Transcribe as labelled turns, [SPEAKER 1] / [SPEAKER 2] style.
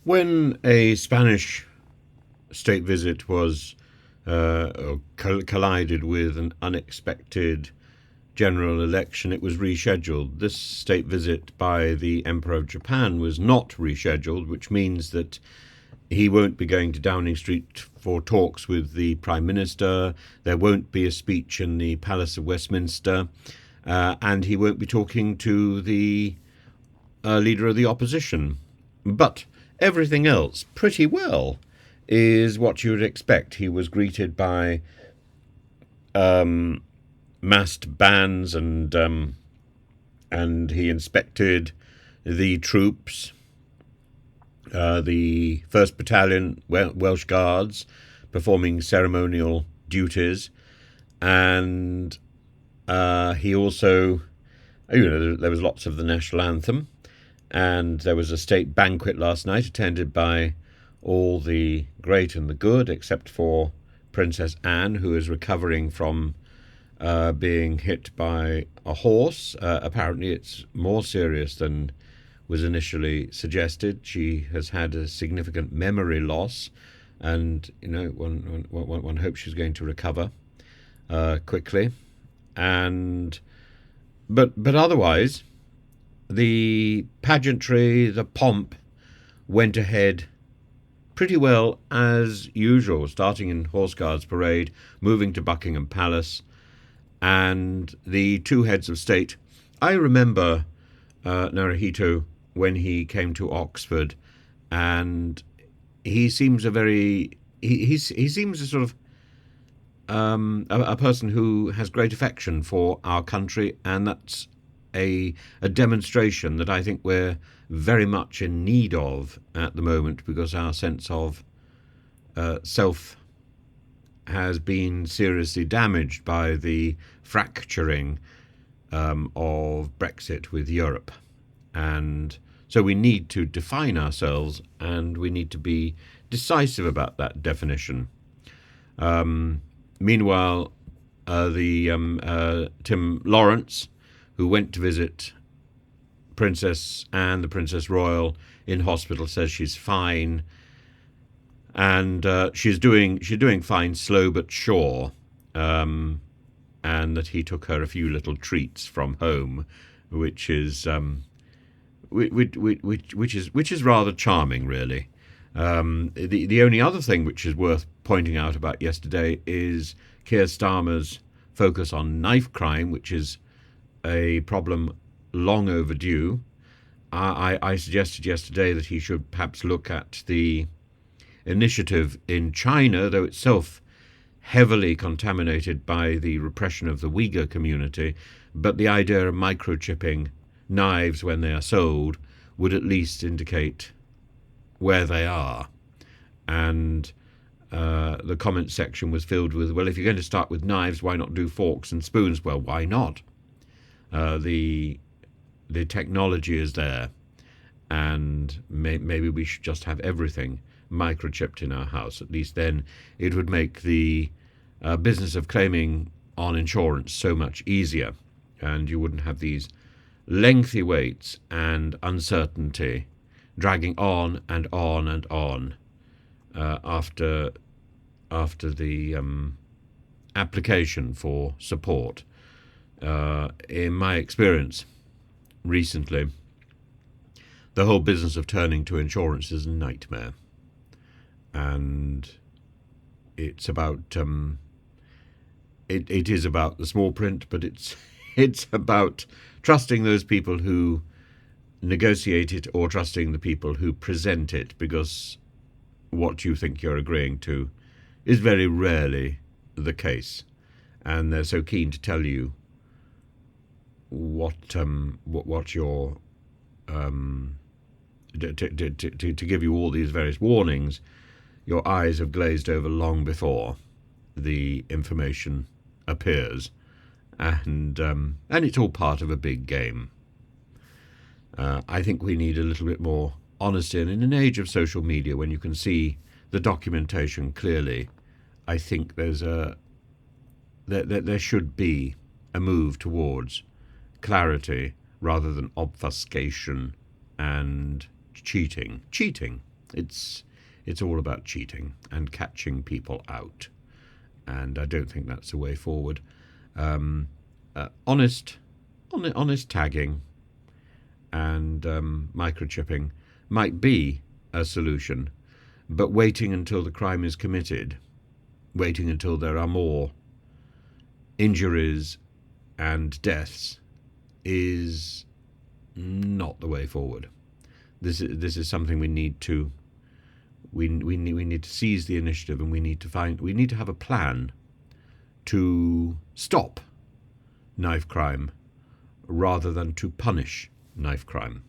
[SPEAKER 1] When a Spanish state visit was collided with an unexpected general election, it was rescheduled. This state visit by the Emperor of Japan was not rescheduled, which means that he won't be going to Downing Street for talks with the Prime Minister. There won't be a speech in the Palace of Westminster. And he won't be talking to the leader of the opposition. But everything else, pretty well, is what you would expect. He was greeted by massed bands and he inspected the troops, the 1st Battalion Welsh Guards, performing ceremonial duties, and he also, there was lots of the national anthem, and there was a state banquet last night attended by all the great and the good, except for Princess Anne, who is recovering from being hit by a horse. Apparently it's more serious than was initially suggested. She has had a significant memory loss, and one hopes she's going to recover quickly. And but otherwise, the pageantry, the pomp, went ahead pretty well as usual, starting in Horse Guards Parade, moving to Buckingham Palace, and the two heads of state. I remember Naruhito when he came to Oxford, and he seems he seems a sort of a person who has great affection for our country, and that's a demonstration that I think we're very much in need of at the moment, because our sense of self has been seriously damaged by the fracturing of Brexit with Europe. And so we need to define ourselves, and we need to be decisive about that definition. Meanwhile, Tim Lawrence, who went to visit Princess Anne, the Princess Royal, in hospital, says she's fine, and she's doing fine, slow but sure, and that he took her a few little treats from home, which is which is rather charming, really. The only other thing which is worth pointing out about yesterday is Keir Starmer's focus on knife crime, which is a problem long overdue. I suggested yesterday that he should perhaps look at the initiative in China, though itself heavily contaminated by the repression of the Uyghur community, but the idea of microchipping knives when they are sold would at least indicate where they are. And the comment section was filled with, well, if you're going to start with knives, why not do forks and spoons? Well, why not? The technology is there, and maybe we should just have everything microchipped in our house. At least then it would make the business of claiming on insurance so much easier, and you wouldn't have these lengthy waits and uncertainty dragging on and on and on after the application for support. In my experience recently, the whole business of turning to insurance is a nightmare, and it's about it is about the small print, but it's about trusting those people who negotiate it, or trusting the people who present it, because what you think you're agreeing to is very rarely the case, and they're so keen to tell you what your to give you all these various warnings. Your eyes have glazed over long before the information appears, and it's all part of a big game. I think we need a little bit more honesty, and in an age of social media, when you can see the documentation clearly, I think there should be a move towards clarity rather than obfuscation and cheating. It's all about cheating and catching people out, and I don't think that's the way forward. Honest tagging and microchipping might be a solution, but waiting until the crime is committed, waiting until there are more injuries and deaths, is not the way forward. This is something we need to seize the initiative, and we need to have a plan to stop knife crime rather than to punish knife crime.